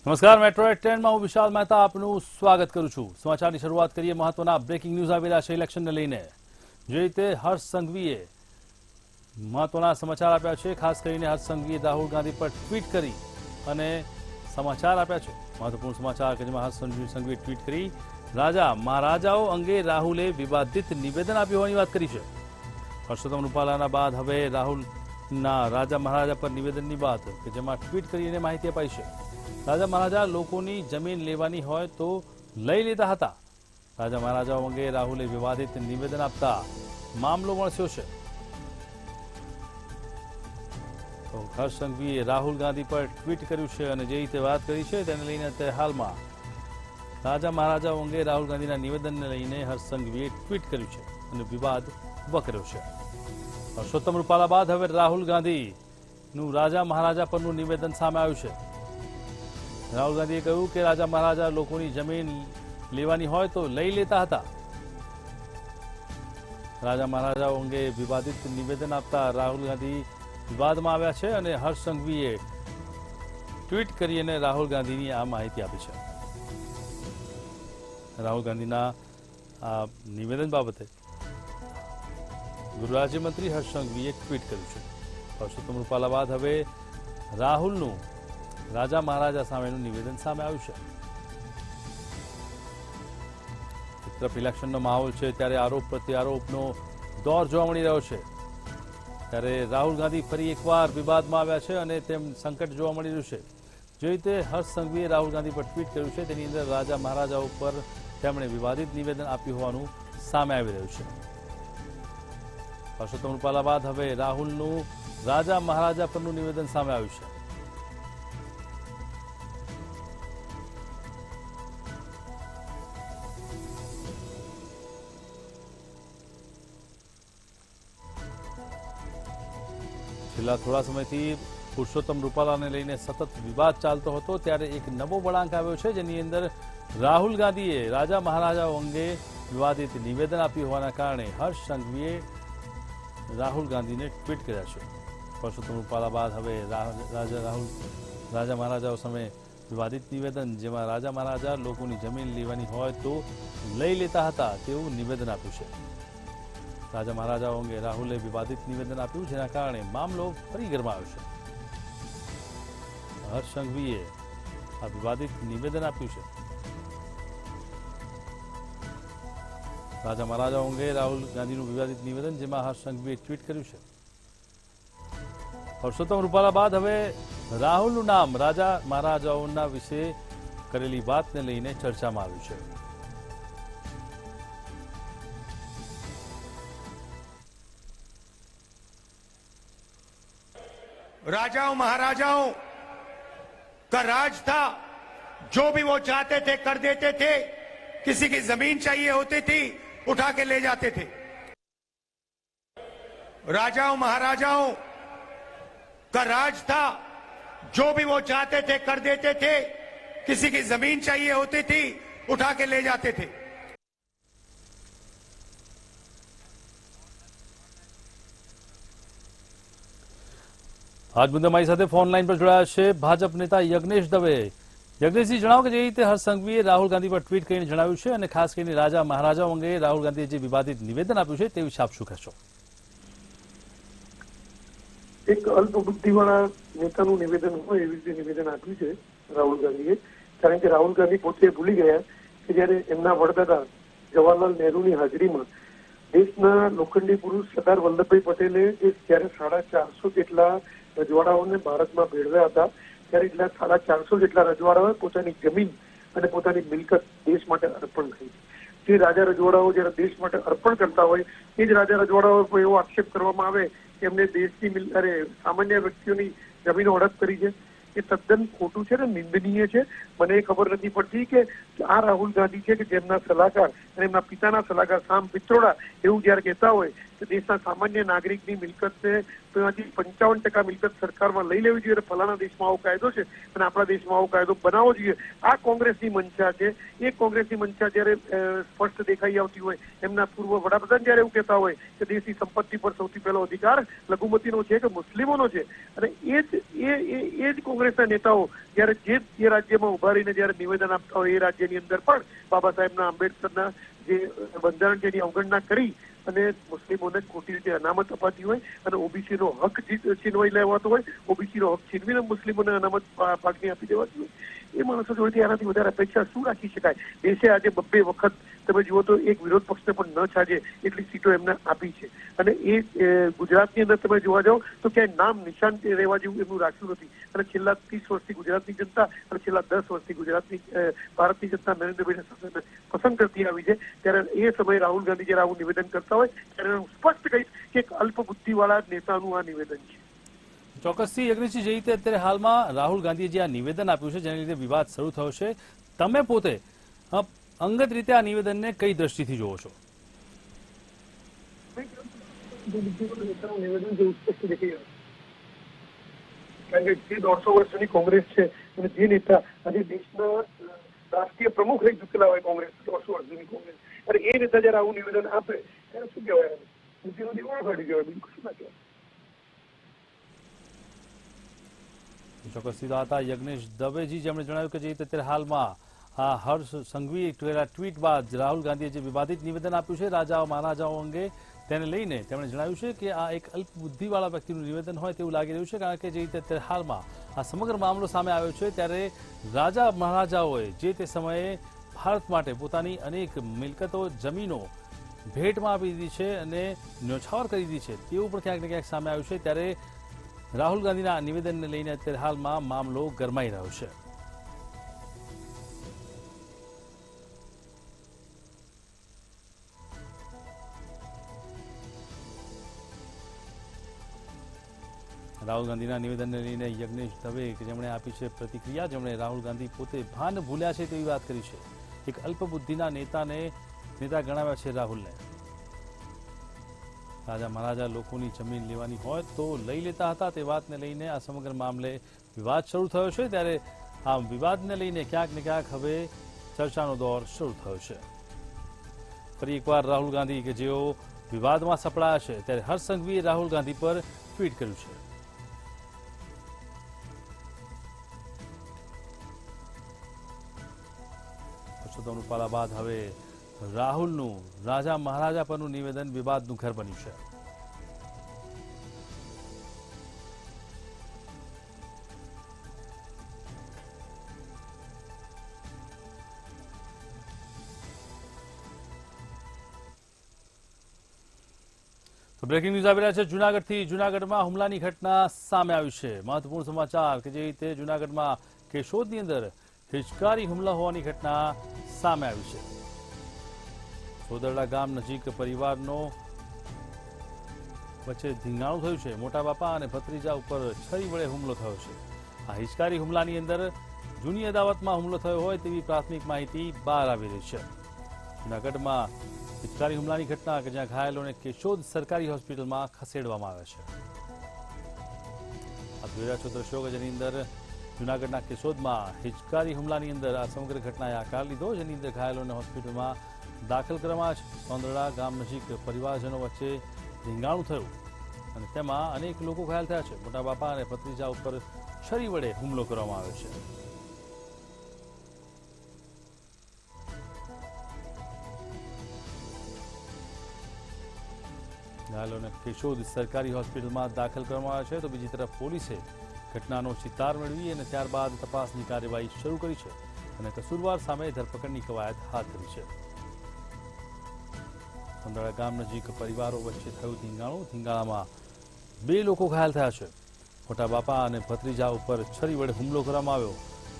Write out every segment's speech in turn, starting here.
નમસ્કાર, metro at 10 માં હું વિશાલ મહેતા આપનું સ્વાગત કરું છું। સમાચારની શરૂઆત કરીએ। મહત્વના બ્રેકિંગ ન્યૂઝ આવી રહ્યા છે ઇલેક્શનને લઈને। જે રીતે હર્ષ સંઘવીએ મહત્વના સમાચાર આપ્યા છે। ખાસ કરીને હર્ષ સંઘવીએ રાહુલ ગાંધી પર ટ્વીટ કરી અને સમાચાર આપ્યા છે। મહત્વપૂર્ણ સમાચાર કે જેમાં હર્ષ સંઘવીએ ટ્વીટ કરી રાજા મહારાજાઓ અંગે રાહુલે વિવાદિત નિવેદન આપ્યું હોવાની વાત કરી છે। પરસોત્તમ રૂપાલાના બાદ હવે રાહુલના રાજા મહારાજા પર નિવેદનની વાત કે જેમાં ટ્વીટ કરીને માહિતી અપાઈ છે। રાજા મહારાજા લોકોની જમીન લેવાની હોય તો લઈ લેતા હતા। રાજા મહારાજાઓ અંગે રાહુલે વિવાદિત નિવેદન આપતા મામલો વણસ્યો છે। તો હર્ષ સંઘવીએ રાહુલ ગાંધી પર ટ્વીટ કર્યું છે અને જે રીતે વાત કરી છે તેને લઈને અત્યારે હાલમાં રાજા મહારાજાઓ અંગે રાહુલ ગાંધીના નિવેદનને લઈને હર્ષ સંઘવીએ ટ્વીટ કર્યું છે અને વિવાદ વકર્યો છે। પરસોત્તમ રૂપાલા બાદ હવે રાહુલ ગાંધીનું રાજા મહારાજા પરનું નિવેદન સામે આવ્યું છે। રાહુલ ગાંધીએ કહ્યું કે રાજા મહારાજા લોકોની જમીન લેવાની હોય તો લઈ લેતા હતા। રાજા મહારાજાઓ અંગે વિવાદિત નિવેદન આપતા રાહુલ ગાંધી વિવાદમાં આવ્યા છે અને હર્ષ સંઘવીએ ટ્વીટ કરીને રાહુલ ગાંધીની આ માહિતી આપી છે। રાહુલ ગાંધીના આ નિવેદન બાબતે ગૃહ રાજ્યમંત્રી હર્ષ સંઘવીએ ટ્વીટ કર્યું છે। પરસોત્તમ રૂપાલા બાદ હવે રાહુલનું રાજા મહારાજા સામેનું નિવેદન સામે આવ્યું છે। એક તરફ ઇલેક્શનનો માહોલ છે ત્યારે આરોપ પ્રત્યારોપનો દોર જોવા મળી રહ્યો છે। ત્યારે રાહુલ ગાંધી ફરી એકવાર વિવાદમાં આવ્યા છે અને તેમ સંકટ જોવા મળી રહ્યું છે। જે રીતે હર્ષ સંઘવીએ રાહુલ ગાંધી પર ટ્વીટ કર્યું છે તેની અંદર રાજા મહારાજાઓ પર તેમણે વિવાદિત નિવેદન આપ્યું હોવાનું સામે આવી રહ્યું છે। પરસોત્તમ રૂપાલા બાદ હવે રાહુલનું રાજા મહારાજા પરનું નિવેદન સામે આવ્યું છે। છેલ્લા થોડા સમયથી પુરુષોત્તમ રૂપાલાને લઈને સતત વિવાદ ચાલતો હતો ત્યારે એક નવો વળાંક આવ્યો છે જેની અંદર રાહુલ ગાંધીએ રાજા મહારાજાઓ અંગે વિવાદિત નિવેદન આપ્યું હોવાના કારણે હર્ષ સંઘવીએ રાહુલ ગાંધીને ટ્વીટ કર્યા છે। પુરુષોત્તમ રૂપાલા બાદ હવે રાજા મહારાજાઓ સામે વિવાદિત નિવેદન જેમાં રાજા મહારાજા લોકોની જમીન લેવાની હોય તો લઈ લેતા હતા તેવું નિવેદન આપ્યું છે। રાજા મહારાજાઓ અંગે રાહુલે વિવાદિત નિવેદન આપ્યું જેના કારણે મામલો ફરી ગરમાયો છે। હર્ષ સંઘવીએ આ વિવાદિત નિવેદન આપ્યું છે। રાજા મહારાજાઓ અંગે રાહુલ ગાંધીનું વિવાદિત નિવેદન જેમાં હર્ષ સંઘવીએ ટ્વીટ કર્યું છે। પરસોત્તમ રૂપાલા બાદ હવે રાહુલનું નામ રાજા મહારાજાઓના વિશે કરેલી વાતને લઈને ચર્ચામાં આવ્યું છે। राजाओं महाराजाओं का राज था। जो भी वो चाहते थे कर देते थे। किसी की जमीन चाहिए होती थी उठा के ले जाते थे। राजाओं महाराजाओं का राज था। जो भी वो चाहते थे कर देते थे। किसी की जमीन चाहिए होती थी उठा के ले जाते थे। આજ મુદ્દે મારી સાથે ફોન લાઈન પર જોડાયા છે ભાજપ નેતા યજ્ઞેશ દવે। યજ્ઞેશજી, જણાવો કે જે રીતે હર્ષ સંઘવીએ રાહુલ ગાંધી પર ટ્વીટ કરીને જણાવ્યું છે અને ખાસ કરીને રાજા મહારાજાઓ અંગે રાહુલ ગાંધીએ જે વિવાદિત નિવેદન આપ્યું છે તે વિશે આપ શું કહેશો? એક અલ્પબુદ્ધિવાળા નેતાનું નિવેદન હોય એવી રીતે નિવેદન આપ્યું છે રાહુલ ગાંધીએ। કારણ કે રાહુલ ગાંધી પોતે ભૂલી ગયા કે જયારે એમના વડદાદા જવાહરલાલ નહેરુની હાજરીમાં દેશના લોખંડી પુરુષ સરદાર વલ્લભભાઈ પટેલે જયારે 450 જેટલા રજવાડાઓને ભારતમાં ભેળવ્યા હતા ત્યારે એટલા 450 જેટલા રજવાડાઓએ પોતાની જમીન અને પોતાની મિલકત દેશ માટે અર્પણ કરી। જે રાજા રજવાડાઓ જયારે દેશ માટે અર્પણ કરતા હોય એ જ રાજા રજવાડાઓ પર એવો આક્ષેપ કરવામાં આવે કે એમને દેશની સામાન્ય વ્યક્તિઓની જમીનો હડપ કરી છે, એ તદ્દન ખોટું છે ને નિંદનીય છે। મને એ ખબર નથી પડતી કે આ રાહુલ ગાંધી છે કે જેમના સલાહકાર અને એમના પિતાના સલાહકાર સામ પિત્રોડા એવું જયારે કહેતા હોય કે દેશના સામાન્ય નાગરિકની મિલકતને તેમાંથી 55% મિલકત સરકારમાં લઈ લેવી જોઈએ, ફલાણા દેશમાં આવો કાયદો છે અને આપણા દેશમાં આવો કાયદો બનાવવો જોઈએ. આ કોંગ્રેસની મંશા છે. એ કોંગ્રેસની મંશા જયારે સ્પષ્ટ દેખાઈ આવતી હોય, એમના પૂર્વ વડાપ્રધાન જયારે એવું કહેતા હોય કે દેશની સંપત્તિ પર સૌથી પહેલો અધિકાર લઘુમતીનો છે કે મુસ્લિમોનો છે, અને એ જ કોંગ્રેસના નેતાઓ જયારે જે રાજ્યમાં ઉભા રહીને જયારે નિવેદન આપતા હોય, એ રાજ્યની અંદર પણ બાબા સાહેબના આંબેડકરના જે બંધારણ છે એની અવગણના કરી અને મુસ્લિમોને ખોટી રીતે અનામત અપાતી હોય અને ઓબીસી નો હક છીનવાઈ લેવાતો હોય, ઓબીસી નો હક છીનવીને મુસ્લિમોને અનામત ભાગની આપી દેવાતી હોય, એ માણસો જોડેથી આનાથી વધારે અપેક્ષા શું રાખી શકાય? દેશે આજે 2 વખત તમે જુઓ તો એક વિરોધ પક્ષને પણ ન છાજે એટલી સીટો એમને આપી છે, અને એ ગુજરાતની અંદર તમે જોવા જાઓ તો ક્યાંય નામ નિશાન રહેવા જેવું એમનું રાખ્યું નથી. અને છેલ્લા 30 વર્ષથી ગુજરાતની જનતા અને છેલ્લા 10 વર્ષથી ગુજરાતની ભારતની જનતા નરેન્દ્રભાઈને શાસનને પસંદ કરતી આવી છે. ત્યારે એ સમયે રાહુલ ગાંધી જયારે આવું નિવેદન કરતા હોય ત્યારે હું સ્પષ્ટ કહીશ કે એક અલ્પબુદ્ધિવાળા નેતાનું આ નિવેદન છે. ચોક્કસથી યજ્ઞેશજી, જે રીતે અત્યારે હાલમાં રાહુલ ગાંધીએ જે આ નિવેદન આપ્યું છે જેને લીધે વિવાદ શરૂ થયો છે, તમે પોતે અંગત રીતે આ નિવેદનને કઈ દ્રષ્ટિથી જોવો છો? નિવેદન જેવું સ્પષ્ટ દેખાઈ રહ્યું, કારણ કે જે 150 વર્ષ જૂની કોંગ્રેસ છે અને જે નેતા આજે દેશના રાષ્ટ્રીય પ્રમુખ રહી ચૂકેલા હોય કોંગ્રેસ, 150 વર્ષ જૂની કોંગ્રેસ, અને એ નેતા જયારે આવું નિવેદન આપે ત્યારે શું કહેવાય? બુદ્ધિનો દીવાળો કાઢી કહેવાય, બિલકુલ શું ના કહેવાય. ચોક્કસથી હતા યજ્ઞેશ દવેજી, જેમણે જણાવ્યું કે જે રીતે અત્યારે હાલમાં આ હર્ષ સંઘવીએ ટ્વીટ બાદ રાહુલ ગાંધીએ જે વિવાદિત નિવેદન આપ્યું છે રાજાઓ મહારાજાઓ અંગે, તેને લઈને તેમણે જણાવ્યું છે કે આ એક અલ્પબુદ્ધિવાળા વ્યક્તિનું નિવેદન હોય તેવું લાગી રહ્યું છે, કારણ કે જે રીતે અત્યારે હાલમાં આ સમગ્ર મામલો સામે આવ્યો છે ત્યારે રાજા મહારાજાઓએ જે તે સમયે ભારત માટે પોતાની અનેક મિલકતો, જમીનો ભેટમાં આપી દીધી છે અને ન્યોછાવર કરી દીધી છે તેવું પણ ક્યાંક ને ક્યાંક સામે આવ્યું છે. ત્યારે રાહુલ ગાંધીના આ નિવેદનને લઈને અત્યારે હાલમાં મામલો ગરમાઈ રહ્યો છે. રાહુલ ગાંધીના નિવેદનને લઈને યજ્ઞેશ દવે કે જેમણે આપી છે પ્રતિક્રિયા, જેમણે રાહુલ ગાંધી પોતે ભાન ભૂલ્યા છે તેવી વાત કરી છે. એક અલ્પબુદ્ધિના નેતા ગણાવ્યા છે રાહુલને. રાજા મહારાજા લોકોની જમીન લેવાની હોય તો લઈ લેતા હતા, તે વાતને લઈને આ સમગ્ર મામલે વિવાદ શરૂ થયો છે. ત્યારે આ વિવાદને લઈને ક્યાંક ને ક્યાંક હવે ચર્ચાનો દોર શરૂ થયો છે. ફરી એકવાર રાહુલ ગાંધી કે જેઓ વિવાદમાં સપડાયા છે, ત્યારે હર્ષ સંઘવીએ રાહુલ ગાંધી પર ટ્વીટ કર્યું છે. પરસોત્તમ રૂપાલા બાદ હવે રાહુલનું રાજા મહારાજા પરનું નિવેદન વિવાદનું ઘર બન્યું છે. તો બ્રેકિંગ ન્યૂઝ આવી રહ્યા છે જૂનાગઢથી. જૂનાગઢમાં હુમલાની ઘટના સામે આવી છે. મહત્વપૂર્ણ સમાચાર કે જે રીતે જૂનાગઢમાં કેશોદની અંદર હિચકારી હુમલા હોવાની ઘટના સામે આવી છે. સોદરડા ગામ નજીક પરિવારનો વચ્ચે ધીંગાણું થયું છે. મોટા બાપા અને ભત્રીજા ઉપર છરી વડે હુમલો થયો છે. આ હિચકારી હુમલાની અંદર જૂની અદાવતમાં હુમલો થયો હોય તેવી પ્રાથમિક માહિતી બહાર આવી રહી છે. જૂનાગઢમાં હિચકારી હુમલાની ઘટના કે જ્યાં ઘાયલોને કેશોદ સરકારી હોસ્પિટલમાં ખસેડવામાં આવ્યા છે. આ જોઈ રહ્યા છો દ્રશ્યો કે જેની અંદર જૂનાગઢના કેશોદમાં હિચકારી હુમલાની અંદર આ સમગ્ર ઘટનાએ આકાર લીધો, જેની અંદર ઘાયલોને હોસ્પિટલમાં દાખલ કરવામાં છે. સોંદરડા ગામ નજીક પરિવારજનો વચ્ચે ધીંગાણું થયું અને તેમાં અનેક લોકો ઘાયલ થયા છે. મોટા બાપા અને ભત્રીજા ઉપર છરી વડે હુમલો કરવામાં આવ્યો છે. ઘાયલોને કેશોદ સરકારી હોસ્પિટલમાં દાખલ કરવામાં આવ્યા છે. તો બીજી તરફ પોલીસે ઘટનાનો ચિતાર મેળવી અને ત્યારબાદ તપાસની કાર્યવાહી શરૂ કરી છે અને કસૂરવાર સામે ધરપકડની કવાયત હાથ ધરી છે. સોંદરડા ગામ નજીક પરિવારો વચ્ચે થયું ધીંગાણું. ધીંગાણામાં 2 લોકો ઘાયલ થયા છે. મોટા બાપા અને ભત્રીજા ઉપર છરી વડે હુમલો કરવામાં આવ્યો,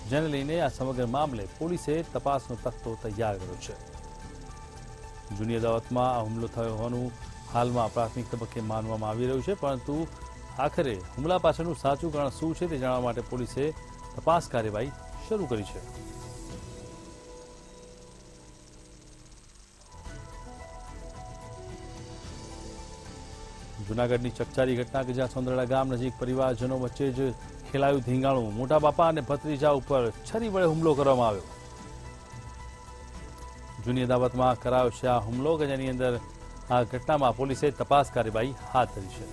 જેને લઈને આ સમગ્ર મામલે પોલીસે તપાસનો તખ્તો તૈયાર કર્યો છે. જૂની અદાવતમાં આ હુમલો થયો હોવાનું હાલમાં પ્રાથમિક તબક્કે માનવામાં આવી રહ્યું છે, પરંતુ આખરે હુમલા પાછળનું સાચું કારણ શું છે તે જાણવા માટે પોલીસે તપાસ કાર્યવાહી શરૂ કરી છે. જૂનાગઢની ચકચારી ઘટના કે જ્યાં સોંદરડા ગામ નજીક પરિવારજનો વચ્ચે જ ખેલાયું ધીંગાણું. મોટા બાપા અને ભત્રીજા ઉપર છરી વડે હુમલો કરવામાં આવ્યો. જૂની અદાવતમાં કરાયો છે આ હુમલો કે જેની અંદર આ ઘટનામાં પોલીસે તપાસ કાર્યવાહી હાથ ધરી છે.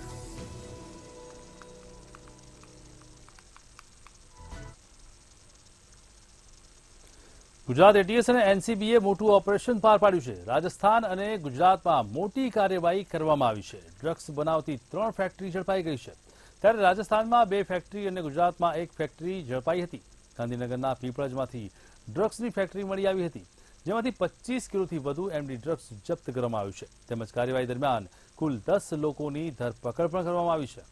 ગુજરાત એટીએસ અને એનસીબીએ મોટું ઓપરેશન પાર પાડ્યું છે. રાજસ્થાન અને ગુજરાતમાં મોટી કાર્યવાહી કરવામાં આવી છે. ડ્રગ્સ બનાવતી 3 ફેક્ટરી ઝડપાઈ ગઈ છે. ત્યારે રાજસ્થાનમાં 2 ફેક્ટરી અને ગુજરાતમાં 1 ફેક્ટરી ઝડપાઈ હતી. ગાંધીનગરના પીપળજમાંથી ડ્રગ્સની ફેક્ટરી મળી આવી હતી, જેમાંથી 25 કિલોથી વધુ એમડી ડ્રગ્સ જપ્ત કરવામાં આવ્યું છે. તેમજ કાર્યવાહી દરમિયાન કુલ 10 લોકોની ધરપકડ પણ કરવામાં આવી છે.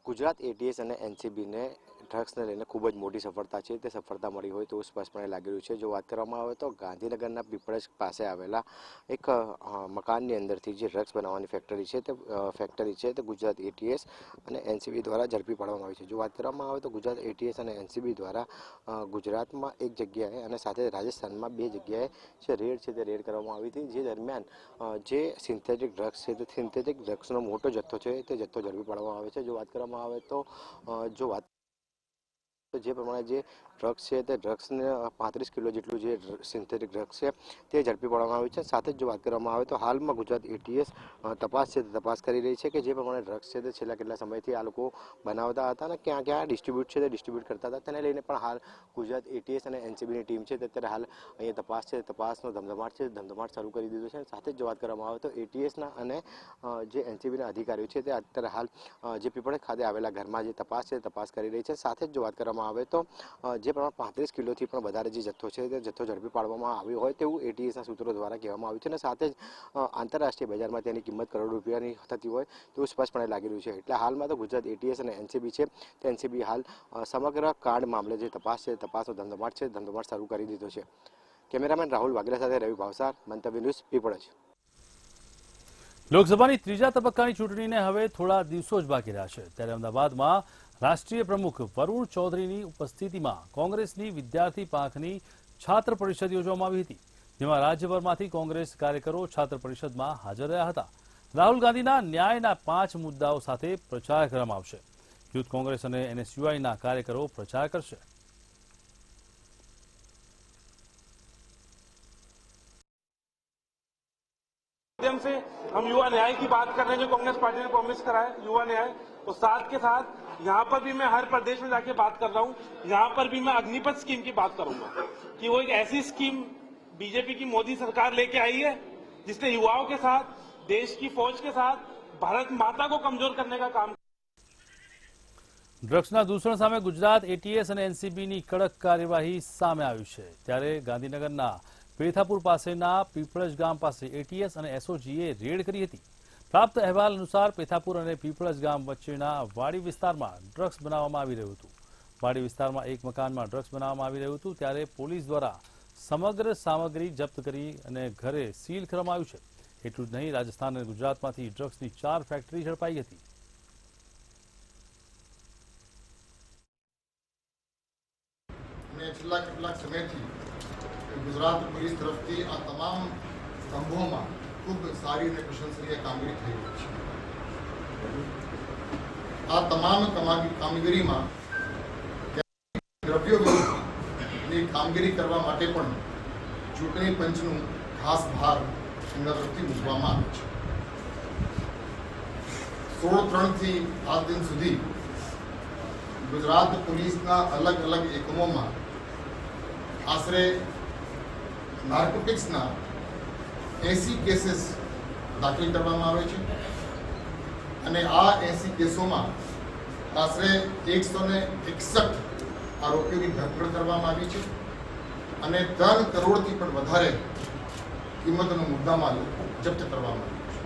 ગુજરાત એટીએસ અને એનસીબીને ડ્રગ્સને લઈને ખૂબ જ મોટી સફળતા છે. તે સફળતા મળી હોય તો સ્પષ્ટપણે લાગી રહ્યું છે. જો વાત કરવામાં આવે તો ગાંધીનગરના પીપળજ પાસે આવેલા એક મકાનની અંદરથી જે ડ્રગ્સ બનાવવાની ફેક્ટરી છે તે ગુજરાત એટીએસ અને એનસીબી દ્વારા ઝડપી પાડવામાં આવી છે. જો વાત કરવામાં આવે તો ગુજરાત એટીએસ અને એનસીબી દ્વારા ગુજરાતમાં એક જગ્યાએ અને સાથે રાજસ્થાનમાં 2 જગ્યાએ જે રેડ કરવામાં આવી હતી. જે દરમિયાન જે સિન્થેટિક ડ્રગ્સ છે તે સિન્થેટિક ડ્રગ્સનો મોટો જથ્થો છે તે જથ્થો ઝડપી પાડવામાં આવે છે. જો વાત કરવામાં આવે તો જે પ્રમાણે જે ડ્રગ્સ છે તે ડ્રગ્સને 35 કિલો જેટલું જે સિન્થેટિક ડ્રગ્સ છે તે ઝડપી પાડવામાં આવ્યું છે. સાથે જ જો વાત કરવામાં આવે તો હાલમાં ગુજરાત એટીએસ તપાસ કરી રહી છે કે જે પ્રમાણે ડ્રગ્સ છે તે છેલ્લા કેટલા સમયથી આ લોકો બનાવતા હતા અને ક્યાં ક્યાં ડિસ્ટ્રીબ્યુટ કરતા હતા તેને લઈને પણ હાલ ગુજરાત એટીએસ અને એનસીબીની ટીમ છે તે અત્યારે હાલ અહીંયા તપાસનો ધમધમાટ શરૂ કરી દીધો છે. સાથે જ જો વાત કરવામાં આવે તો એટીએસના અને જે એનસીબીના અધિકારીઓ છે તે અત્યારે હાલ જે પીપળજ ખાતે આવેલા ઘરમાં જે તપાસ કરી રહી છે. સાથે જ જો વાત કરવામાં આવે તો જે પ્રમાણે 35 કિલોથી પણ વધારે જે જથ્થો છે તે જથ્થો ઝડપી પાડવામાં આવ્યો હોય તેવું એટીએસના સૂત્રો દ્વારા કહેવામાં આવ્યું છે. અને સાથે જ આંતરરાષ્ટ્રીય બજારમાં તેની કિંમત કરોડ રૂપિયાની થતી હોય તેવું સ્પષ્ટપણે લાગી રહ્યું છે. એટલે હાલમાં તો ગુજરાત એટીએસ અને એનસીબી છે તે એનસીબી હાલ સમગ્ર કાર્ડ મામલે જે તપાસનો ધમધમાટ શરૂ કરી દીધો છે. કેમેરામેન રાહુલ વાઘેલા સાથે રવિ ભાવસાર, મંતવ્ય ન્યૂઝ, પીપળજ. લોકસભાની 3જા તબક્કાની ચૂંટણીને હવે થોડા દિવસો જ બાકી રહ્યા છે. ત્યારે અમદાવાદમાં રાષ્ટ્રીય પ્રમુખ વરુણ ચૌધરીની ઉપસ્થિતિમાં કોંગ્રેસની વિદ્યાર્થી પાંખની છાત્ર પરિષદ યોજવામાં આવી હતી, જેમાં રાજ્યભરમાંથી કોંગ્રેસ કાર્યકરો છાત્ર પરિષદમાં હાજર રહ્યા હતા. રાહુલ ગાંધીના ન્યાયના 5 મુદ્દાઓ સાથે પ્રચાર કરવામાં આવશે. યુથ કોંગ્રેસ અને એનએસયુઆઈના કાર્યકરો પ્રચાર કરશે. से हम युवा न्याय की बात कर रहे हैं जो कांग्रेस पार्टी ने प्रॉमिस करा है युवा न्याय, और साथ के साथ यहाँ पर भी मैं हर प्रदेश में जाके बात कर रहा हूँ. यहाँ पर भी मैं अग्निपथ स्कीम की बात करूंगा कि वो एक ऐसी स्कीम बीजेपी की मोदी सरकार लेके आई है जिसने युवाओं के साथ, देश की फौज के साथ भारत माता को कमजोर करने का काम. ડ્રગ્સના દૂષણ સામે ગુજરાત એટીએસ અને એનસીબીની કડક કાર્યવાહી સામે આવી છે. ત્યારે ગાંધીનગરના પેથાપુર પાસેના પીપળજ ગામ પાસે એટીએસ અને એસઓજીએ રેડ કરી હતી. પ્રાપ્ત અહેવાલ અનુસાર પેથાપુર અને પીપળજ ગામ વચ્ચેના વાડી વિસ્તારમાં ડ્રગ્સ બનાવવામાં આવી રહ્યું હતું. વાડી વિસ્તારમાં એક મકાનમાં ડ્રગ્સ બનાવવામાં આવી રહ્યું હતું. ત્યારે પોલીસ દ્વારા સમગ્ર સામગ્રી જપ્ત કરી અને ઘરે સીલ કરવામાં આવ્યું છે. એટલું જ નહીં, રાજસ્થાન અને ગુજરાતમાંથી ડ્રગ્સની 4 ફેક્ટરી ઝડપાઈ હતી. છેલ્લા કેટલાક સમયથી ગુજરાત પોલીસ તરફથી આ તમામ સ્તંભોમાં ખૂબ સારી અને પ્રશંસનીય કામગીરી થઈ રહી છે. આ તમામ કામગીરીમાં દ્રવ્યો વિરુદ્ધની કામગીરી કરવા માટે પણ ચૂંટણી પંચનું ખાસ ભાર એમના તરફથી મૂકવામાં આવે છે. 16/3થી આજ દિન સુધી ગુજરાત પોલીસના અલગ અલગ એકમોમાં આશરે નાર્કોટિક્સના 80 કેસીસ દાખલ કરવામાં આવે છે અને આ 80 કેસોમાં આશરે 161 આરોપીઓની ધરપકડ કરવામાં આવી છે અને 3 કરોડથી પણ વધારે કિંમતનો મુદ્દામાલ જપ્ત કરવામાં આવ્યો છે.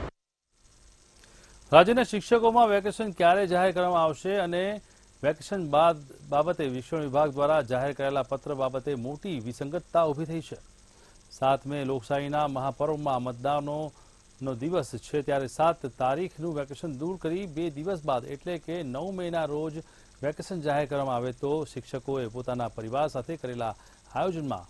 રાજ્યના શિક્ષકોમાં વેકેશન ક્યારે જાહેર કરવામાં આવશે અને વેકેશન બાબતે શિક્ષણ વિભાગ દ્વારા જાહેર કરેલા પત્ર બાબતે મોટી વિસંગતતા ઊભી થઈ છે. 7 મે લોકશાહીના મહાપર્વમાં મતદાનનો દિવસ છે, ત્યારે 7 તારીખનું વેકેશન દૂર કરી 2 દિવસ બાદ એટલે કે 9 મેના રોજ વેકેશન જાહેર કરવામાં આવે તો શિક્ષકોએ પોતાના પરિવાર સાથે કરેલા આયોજનમાં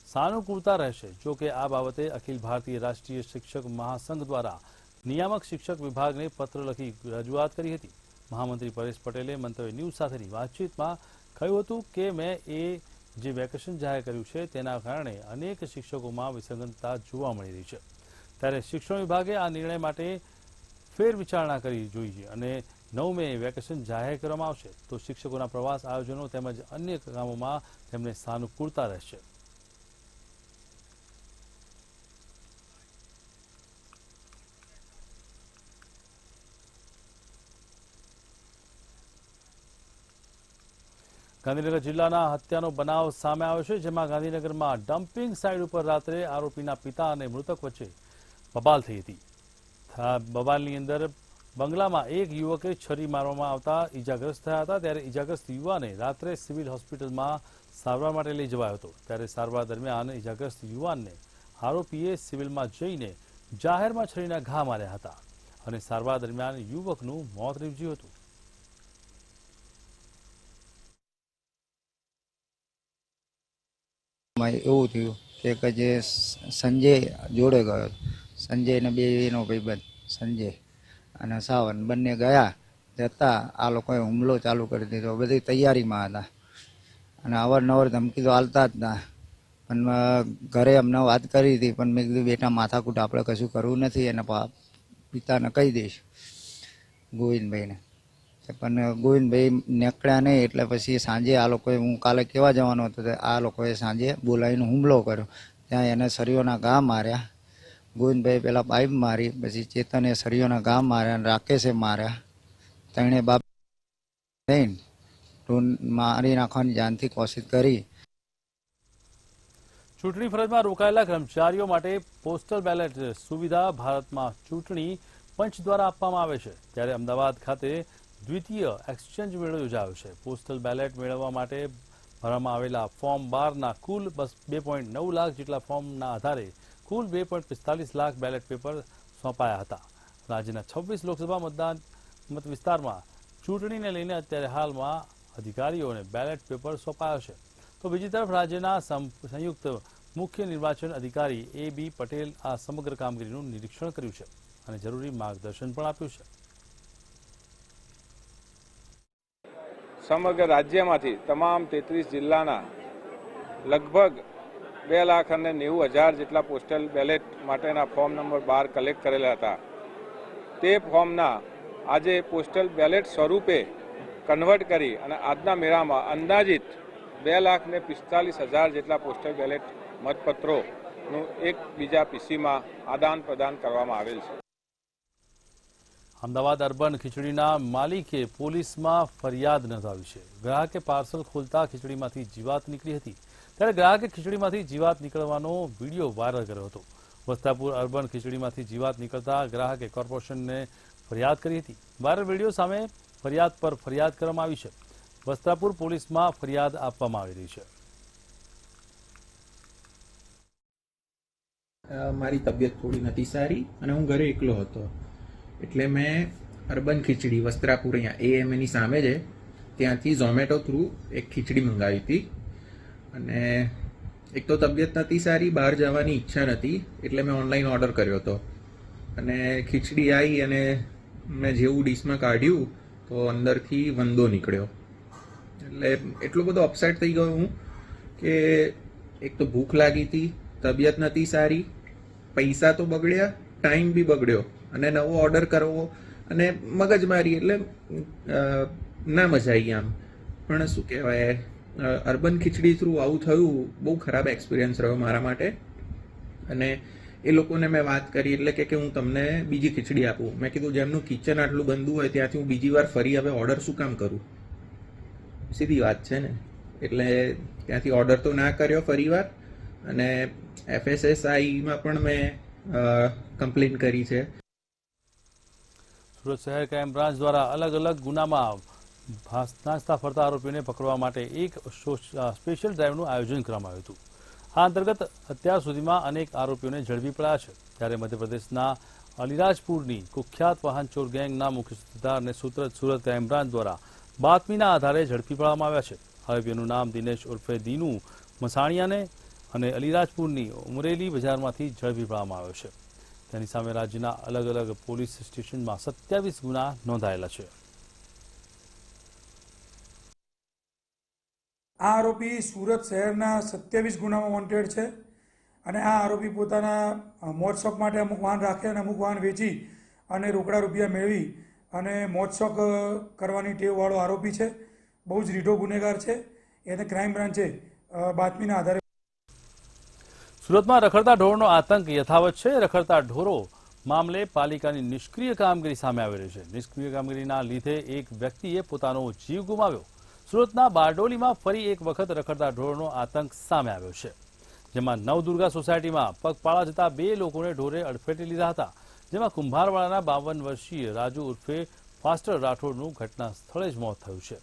સાનુકૂળતા રહેશે. જો કે આ બાબતે અખિલ ભારતીય રાષ્ટ્રીય શિક્ષક મહાસંઘ દ્વારા નિયામક શિક્ષક વિભાગને પત્ર લખી રજૂઆત કરી હતી. મહામંત્રી પરેશ પટેલે મંતવ્ય ન્યૂઝ સાથેની વાતચીતમાં કહ્યું હતું કે મેં જે વેકેશન જાહેર કર્યું છે તેના કારણે અનેક શિક્ષકોમાં વિસંગતતા જોવા મળી રહી છે. ત્યારે શિક્ષણ વિભાગે આ નિર્ણય માટે ફેરવિચારણા કરવી જોઈએ અને 9 મે વેકેશન જાહેર કરવામાં આવશે તો શિક્ષકોના પ્રવાસ આયોજનો તેમજ અન્ય કામોમાં તેમને સાનુકૂળતા રહેશે. ગાંધીનગર જિલ્લાના હત્યાનો બનાવ સામે આવ્યો છે, જેમાં ગાંધીનગરમાં ડમ્પિંગ સાઇટ ઉપર રાત્રે આરોપીના પિતા અને મૃતક વચ્ચે બબાલ થઈ હતી. બબાલની અંદર બંગલામાં એક યુવકે છરી મારવામાં આવતા ઈજાગ્રસ્ત થયા હતા. ત્યારે ઈજાગ્રસ્ત યુવાને રાત્રે સિવિલ હોસ્પિટલમાં સારવાર માટે લઈ જવાયો હતો. ત્યારે સારવાર દરમિયાન ઈજાગ્રસ્ત યુવાનને આરોપીએ સિવિલમાં જઈને જાહેરમાં છરીના ઘા માર્યા હતા અને સારવાર દરમિયાન યુવકનું મોત નીપજ્યું હતું. એવું થયું કે જે સંજય જોડે ગયો, સંજય ને બે એનો ભાઈબંધ સંજય અને સાવન બંને ગયા જતા આ લોકોએ હુમલો ચાલુ કરી દીધો. બધી તૈયારીમાં હતા અને અવારનવાર ધમકી તો હાલતા જ ના. પણ ઘરે અમને વાત કરી હતી, પણ મેં કીધું બેટા માથાકૂટ આપણે કશું કરવું નથી, એના પિતાને કહી દઈશ ગોવિંદભાઈને. પણ ગોવિંદભાઈ નીકળ્યા નહીં એટલે પછી સાંજે આ લોકોએ, હું કાલે કહેવા જવાનો હતો, આ લોકોએ સાંજે બોલાવીને હુમલો કર્યો. ત્યાં એને સળીઓના ઘા માર્યા. ગોવિંદભાઈ પહેલાં પાઇપ મારી, પછી ચેતને સળીઓના ઘા માર્યા અને રાકેશે માર્યા. તેણે બાપ લઈને મારી નાખવાની જાનથી કોશિશ કરી. ચૂંટણી ફરજમાં રોકાયેલા કર્મચારીઓ માટે પોસ્ટલ બેલેટ સુવિધા ભારતમાં ચૂંટણી પંચ દ્વારા આપવામાં આવે છે. ત્યારે અમદાવાદ ખાતે દ્વિતીય એક્સચેન્જ મેળો યોજાયો છે. પોસ્ટલ બેલેટ મેળવવા માટે ભરવામાં આવેલા ફોર્મ 12ના કુલ 2.9 લાખ જેટલા ફોર્મના આધારે કુલ 2.45 લાખ બેલેટ પેપર સોંપાયા હતા. રાજ્યના 26 લોકસભા મત વિસ્તારમાં ચૂંટણીને લઈને અત્યારે હાલમાં અધિકારીઓને બેલેટ પેપર સોંપાયો છે. તો બીજી તરફ રાજ્યના સંયુક્ત મુખ્ય નિર્વાચન અધિકારી A.B. પટેલ આ સમગ્ર કામગીરીનું નિરીક્ષણ કર્યું છે અને જરૂરી માર્ગદર્શન પણ આપ્યું છે. સમગ્ર રાજ્યમાંથી તમામ 33 જિલ્લાના લગભગ 2,90,000 જેટલા પોસ્ટલ બેલેટ માટેના ફોર્મ નંબર 12 કલેક્ટ કરેલા હતા. તે ફોર્મના આજે પોસ્ટલ બેલેટ સ્વરૂપે કન્વર્ટ કરી અને આજના મેળામાં અંદાજિત 2,45,000 જેટલા પોસ્ટલ બેલેટ મતપત્રોનું એકબીજા પીસીમાં આદાન પ્રદાન કરવામાં આવેલ છે. અમદાવાદ અર્બન ખીચડીના માલિકે પોલીસમાં ફરિયાદ નોંધાવી છે. ગ્રાહકે પાર્સલ ખોલતા ખીચડીમાંથી જીવાત નીકળી હતી. ત્યારે ગ્રાહકે ખીચડીમાંથી જીવાત નીકળવાનો વિડીયો વાયરલ કર્યો હતો. વસ્ત્રાપુર અર્બન ખીચડીમાંથી જીવાત નીકળતા ગ્રાહકે કોર્પોરેશનને ફરિયાદ કરી હતી. વાયરલ વિડીયો સામે ફરિયાદ પર ફરિયાદ કરવામાં આવી છે. વસ્ત્રાપુર પોલીસમાં ફરિયાદ આપવામાં આવી રહી છે. મારી તબિયત થોડી નથી સારી અને હું ઘરે એકલો હતો, એટલે મેં અર્બન ખીચડી વસ્ત્રાપુર અહીંયા AMA ની સામે છે ત્યાંથી ઝોમેટો થ્રુ એક ખીચડી મંગાવી હતી. અને એક તો તબિયત નથી સારી, બહાર જવાની ઈચ્છા નથી, એટલે મેં ઓનલાઈન ઓર્ડર કર્યો હતો. અને ખીચડી આવી અને મેં જેવું ડીશમાં કાઢ્યું તો અંદરથી વંદો નીકળ્યો. એટલે એટલો બધો અપસેટ થઈ ગયો હું કે એક તો ભૂખ લાગી હતી, તબિયત નથી સારી, પૈસા તો બગડ્યા, ટાઈમ બી બગડ્યો અને નવો ઓર્ડર કરવો અને મગજમારી, એટલે ના મજા આવી આમ. પણ શું કહેવાય, અર્બન ખીચડી થ્રુ આવું થયું, બહુ ખરાબ એક્સપિરિયન્સ રહ્યો મારા માટે. અને એ લોકોને મેં વાત કરી એટલે કે હું તમને બીજી ખીચડી આપું. મેં કીધું જેમનું કિચન આટલું ગંદુ હોય ત્યાંથી હું બીજી વાર ફરી હવે ઓર્ડર શું કામ કરું, સીધી વાત છે ને. એટલે ત્યાંથી ઓર્ડર તો ના કર્યો ફરીવાર. અને FSSAIમાં પણ મેં કમ્પ્લેન કરી છે. સુરત શહેર ક્રાઇમ બ્રાન્ચ દ્વારા અલગ અલગ ગુનામાં નાસ્તા ફરતા આરોપીઓને પકડવા માટે એક સ્પેશિયલ ડ્રાઇવનું આયોજન કરવામાં આવ્યું હતું. આ અંતર્ગત અત્યાર સુધીમાં અનેક આરોપીઓને ઝડપી પડ્યા છે. ત્યારે મધ્યપ્રદેશના અલીરાજપુરની કુખ્યાત વાહન ચોર ગેંગના મુખ્ય સૂત્રધારને સુરત ક્રાઇમ બ્રાન્ચ દ્વારા બાતમીના આધારે ઝડપી પાડવામાં આવ્યા છે. આરોપીઓનું નામ દિનેશ ઉર્ફે દીનુ મસાણિયાને અને અલીરાજપુરની ઉમરેલી બજારમાંથી ઝડપી પાડવામાં આવ્યો છે. તેની સામે રાજ્યના અલગ અલગ પોલીસ સ્ટેશનમાં 27 ગુના નોંધાયેલા છે. આ આરોપી સુરત શહેરના 27 ગુનામાં વોન્ટેડ છે અને આ આરોપી પોતાના મોજશોખ માટે અમુક વાહન રાખે અને અમુક વાહન વેચી અને રોકડા રૂપિયા મેળવી અને મોજશોખ કરવાની ટેવવાળો આરોપી છે. બહુ જ રીઢો ગુનેગાર છે. એને ક્રાઇમ બ્રાન્ચે બાતમીના આધારે. સુરતમાં રખડતા ઢોરનો આતંક યથાવત છે. રખડતા ઢોરો મામલે પાલિકાની નિષ્ક્રિય કામગીરી સામે આવી રહી છે. નિષ્ક્રિય કામગીરીના લીધે એક વ્યક્તિએ પોતાનો જીવ ગુમાવ્યો. સુરતના બારડોલીમાં ફરી એક વખત રખડતા ઢોરનો આતંક સામે આવ્યો છે, જેમાં નવદુર્ગા સોસાયટીમાં પગપાળા જતા 2 લોકોને ઢોરે અડફેટે લીધા હતા, જેમાં કુંભારવાડાના 52 વર્ષીય રાજુ ઉર્ફે ફાસ્ટર રાઠોડનું ઘટના સ્થળે જ મોત થયું છે.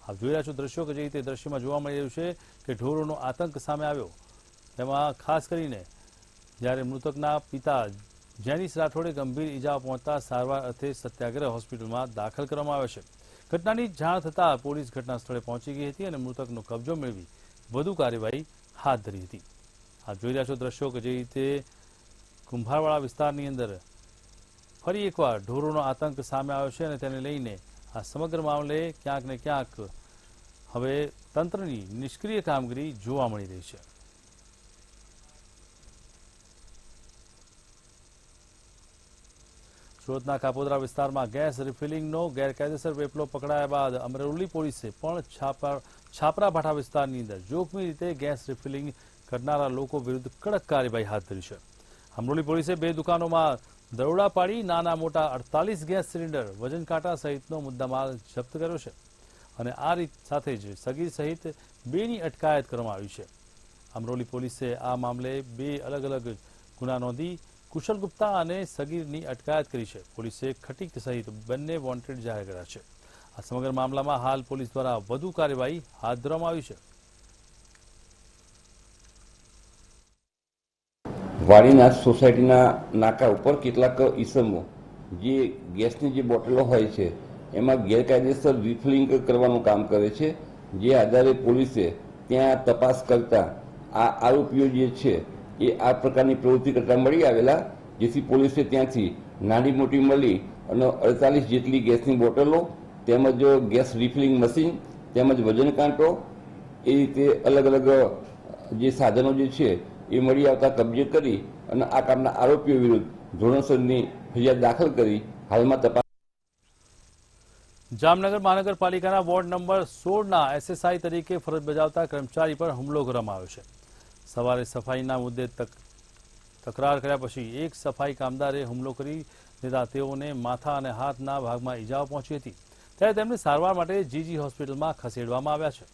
આપ જોઈ રહ્યા છો દ્રશ્યો કે જે રીતે દ્રશ્યમાં જોવા મળી રહ્યું છે કે ઢોરોનો આતંક સામે આવ્યો. તેમાં ખાસ કરીને જ્યારે મૃતકના પિતા જેનિસ રાઠોડે ગંભીર ઈજા પહોંચતા સારવાર અર્થે સત્યાગ્રહ હોસ્પિટલમાં દાખલ કરવામાં આવ્યા છે. ઘટનાની જાણ થતાં પોલીસ ઘટના સ્થળે પહોંચી ગઈ હતી અને મૃતકનો કબજો મેળવી વધુ કાર્યવાહી હાથ ધરી હતી. આપ જોઈ રહ્યા છો દ્રશ્યો કે જે રીતે કુંભારવાડા વિસ્તારની અંદર ફરી એકવાર ઢોરોનો આતંક સામે આવ્યો છે અને તેને લઈને આ સમગ્ર મામલે ક્યાંક ને ક્યાંક હવે તંત્રની નિષ્ક્રિય કામગીરી જોવા મળી રહી છે. સુરતના કાપોદ્રા વિસ્તારમાં ગેસ રિફિલિંગનો ગેરકાયદેસર વેપલો પકડાયા બાદ અમરેલી પોલીસે પણ છાપરા ભાઠા વિસ્તારની અંદર જોખમી રીતે ગેસ રિફિલિંગ કરનારા લોકો વિરુદ્ધ કડક કાર્યવાહી હાથ ધરી છે. અમરેલી પોલીસે 2 દુકાનોમાં દરોડા પાડી નાના મોટા 48 ગેસ સિલિન્ડર, વજન કાંટા સહિતનો મુદ્દામાલ જપ્ત કર્યો છે અને આ રીત સાથે જ સગીર સહિત 2ની અટકાયત કરવામાં આવી છે. અમરેલી પોલીસે આ મામલે 2 અલગ અલગ ગુના નોંધી કુશલ ગુપ્તા અને સગીરની અટકાયત કરી છે. પોલીસે ખટીક સહિત બંને વોન્ટેડ જાહેર કર્યા છે. આ સમગ્ર મામલામાં હાલ પોલીસ દ્વારા વધુ કાર્યવાહી હાથ ધરવામાં આવી છે. વાડીનાથ સોસાયટીના નાકા ઉપર કેટલાક ઈસમો જે ગેસની જે બોટલો હોય છે એમાં ગેરકાયદેસર રિફિલિંગ કરવાનું કામ કરે છે. જે આધારે પોલીસે ત્યાં તપાસ કરતા આ આરોપીઓ જે છે એ આ પ્રકારની પ્રવૃત્તિ કરતા મળી આવેલા, જેથી પોલીસે ત્યાંથી નાની મોટી મળી અને 48 જેટલી ગેસની બોટલો તેમજ ગેસ રિફિલિંગ મશીન તેમજ વજન કાંટો એ રીતે અલગ અલગ જે સાધનો જે છે એ મળી આવતા કબજે કરી અને આ કામના આરોપીઓ વિરુદ્ધ ધોરણસરની ફરિયાદ દાખલ કરી હાલમાં તપાસ. જામનગર મહાનગરપાલિકાના વોર્ડ નંબર 16ના એસએસઆઈ તરીકે ફરજ બજાવતા કર્મચારી પર હુમલો કરવામાં આવ્યો છે. સવારે સફાઈના મુદ્દે તકરાર કર્યા પછી એક સફાઈ કામદારે હુમલો કરી દેતા તેઓને માથા અને હાથના ભાગમાં ઈજાઓ પહોંચી હતી. ત્યારે તેમને સારવાર માટે જીજી હોસ્પિટલમાં ખસેડવામાં આવ્યા છે.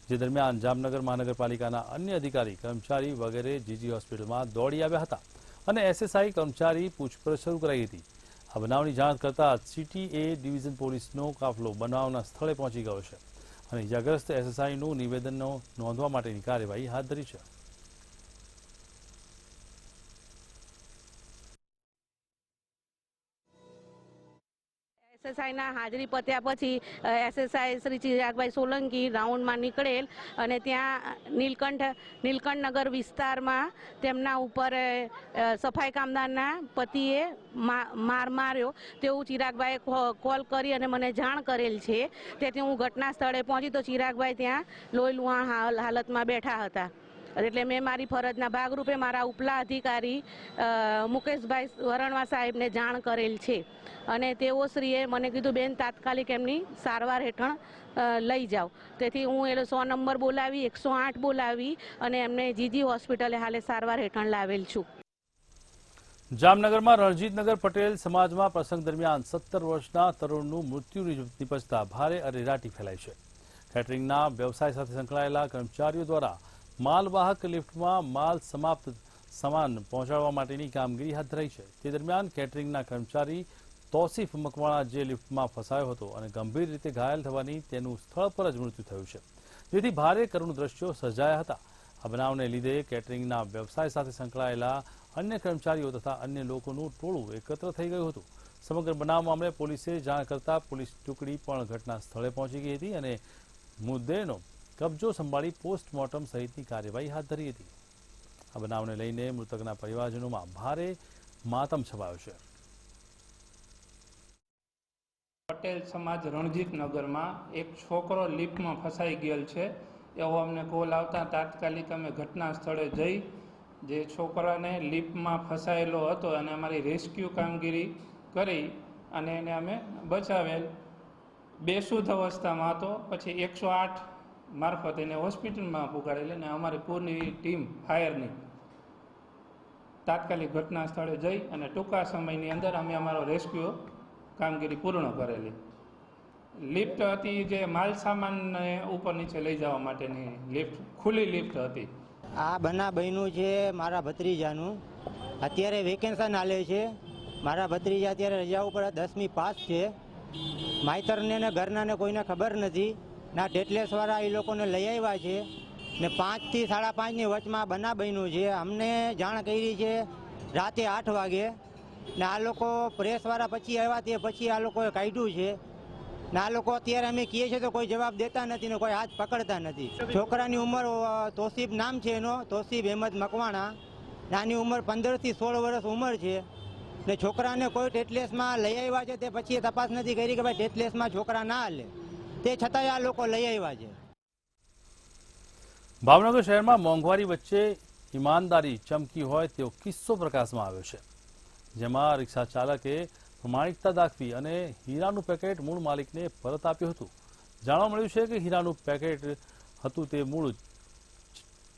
જે દરમિયાન જામનગર મહાનગરપાલિકાના અન્ય અધિકારી, કર્મચારી વગેરે જીજી હોસ્પિટલમાં દોડી આવ્યા હતા અને એસએસઆઈ કર્મચારી પૂછપરછ શરૂ કરાઈ હતી. આ બનાવની જાણ કરતા CTA ડિવિઝન પોલીસનો કાફલો બનાવના સ્થળે પહોંચી ગયો છે અને ઇજાગ્રસ્ત એસએસઆઈનું નિવેદનો નોંધવા માટેની કાર્યવાહી હાથ ધરી છે. એસએસઆઈના હાજરી પત્યા પછી એસએસઆઈ શ્રી ચિરાગભાઈ સોલંકી રાઉન્ડમાં નીકળેલ અને ત્યાં નીલકંઠનગર વિસ્તારમાં તેમના ઉપર સફાઈ કામદારના પતિએ માર માર્યો તેવું ચિરાગભાઈએ કોલ કરી અને મને જાણ કરેલ છે. તેથી હું ઘટના સ્થળે પહોંચી તો ચિરાગભાઈ ત્યાં લોહી લુહાણ હાલતમાં બેઠા હતા. એટલે મેં મારી ફરજના ભાગરૂપે મારા ઉપલા અધિકારી મુકેશભાઈ વરણવા સાહેબને જાણ કરેલ છે અને તેઓશ્રીએ મને કીધું બેન તાત્કાલિક એમની સારવાર હેઠળ લઈ જાઓ. તેથી હું 100 નંબર બોલાવી 108 બોલાવી અને એમને જીજી હોસ્પિટલે હાલે સારવાર હેઠળ લાવેલ છું. જામનગરમાં રણજીતનગર પટેલ સમાજમાં પ્રસંગ દરમિયાન 17 વર્ષના તરુણનું મૃત્યુ નિપજતા ભારે અરેરાટી ફેલાઈ છે. કેટરિંગના વ્યવસાય સાથે સંકળાયેલા કર્મચારીઓ દ્વારા માલવાહક લિફ્ટમાં માલ સમાપ્ત સામાન પહોંચાડવા માટેની કામગીરી હાથ ધરાઈ છે. તે દરમિયાન કેટરિંગના કર્મચારી તોસીફ મકવાણા જે લિફ્ટમાં ફસાયો હતો અને ગંભીર રીતે ઘાયલ થવાની તેનું સ્થળ પર જ મૃત્યુ થયું છે, જેથી ભારે કરુણ દ્રશ્યો સર્જાયા હતા. આ બનાવને લીધે કેટરિંગના વ્યવસાય સાથે સંકળાયેલા અન્ય કર્મચારીઓ તથા અન્ય લોકોનું ટોળું એકત્ર થઈ ગયું હતું. સમગ્ર બનાવ મામલે પોલીસે જાણ કરતા પોલીસ ટુકડી પણ ઘટના સ્થળે પહોંચી ગઈ હતી અને મુદ્દેનો કબજો સંભાળી પોસ્ટમોર્ટમ સહિતની કાર્યવાહી હાથ ધરી હતી. આ બનાવને લઈને મૃતકના પરિવારજનોમાં ભારે માતમ છવાયો છે. પટેલ સમાજ રણજીત નગરમાં એક છોકરો લિફ્ટમાં ફસાઈ ગયેલ છે એવો અમને કોલ આવતા તાત્કાલિક અમે ઘટના સ્થળે જઈ જે છોકરાને લિફ્ટમાં ફસાયેલો હતો અને અમારી રેસ્ક્યુ કામગીરી કરી અને એને અમે બચાવેલ. બેશુદ્ધ અવસ્થામાં હતો. પછી 108 મારફત એને હોસ્પિટલમાં પુગાડેલ અને અમારી પૂરની ટીમ ફાયરની તાત્કાલિક ઘટના સ્થળે જઈ અને ટૂંકા સમયની અંદર અમે અમારો રેસ્ક્યુ કામગીરી પૂર્ણ કરેલી. લિફ્ટ હતી જે માલ સામાનને ઉપર નીચે લઈ જવા માટેની લિફ્ટ, ખુલ્લી લિફ્ટ હતી. આ બનાવ બન્યું છે મારા ભત્રીજાનું. અત્યારે વેકેન્શન આલે છે. મારા ભત્રીજા અત્યારે રજા ઉપર 10મી પાસ છે. માઈતરને ને ઘરનાને કોઈને ખબર નથી. ના ટેટલેસવાળા એ લોકોને લઈ આવ્યા છે ને 5 થી 5:30ની વચમાં બનાવ બન્યું છે. અમને જાણ કરી છે રાતે 8 વાગે ને આ લોકો પ્રેસવાળા પછી આવ્યા તે પછી આ લોકોએ કાઢ્યું છે ને આ લોકો અત્યારે અમે કહીએ છીએ તો કોઈ જવાબ દેતા નથી ને કોઈ હાથ પકડતા નથી. છોકરાની ઉંમર તોસીફ નામ છે એનો, તોસીફ અહેમદ મકવાણા. નાની ઉંમર 15 થી 16 વર્ષ ઉંમર છે ને છોકરાને કોઈ ટેટલેસમાં લઈ આવ્યા છે તે પછી તપાસ નથી કરી કે ભાઈ ટેટલેસમાં છોકરા ના હાલે, તે છતાંય આ લોકો લઈ આવ્યા છે. ભાવનગર શહેરમાં મોંઘવારી વચ્ચે ઈમાનદારી ચમકી હોય તેવો કિસ્સો પ્રકાશમાં આવ્યો છે, જેમાં રિક્ષા ચાલકે પ્રમાણિકતા દાખવી અને હીરાનું પેકેટ મૂળ માલિકને પરત આપ્યું હતું. જાણવા મળ્યું છે કે હીરાનું પેકેટ હતું તે મૂળ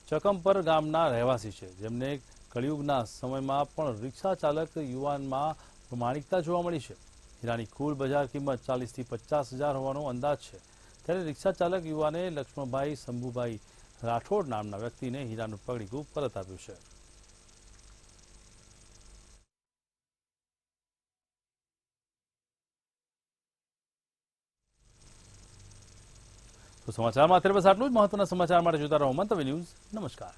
ચકમપર ગામના રહેવાસી છે, જેમને કળિયુગના સમયમાં પણ રિક્ષા ચાલક યુવાનમાં પ્રમાણિકતા જોવા મળી છે. હીરાની કુલ બજાર કિંમત 40 થી 50 હજાર હોવાનો અંદાજ છે. ત્યારે રિક્ષા ચાલક યુવાને લક્ષ્મણભાઈ શંભુભાઈ રાઠોડ નામના વ્યક્તિને હીરાનું પગડીકું પરત આપ્યું છે. તો સમાચારમાં અત્યારે બસ આટલું જ. મહત્વના સમાચાર માટે જોતા રહો મંતવ્ય ન્યૂઝ. નમસ્કાર.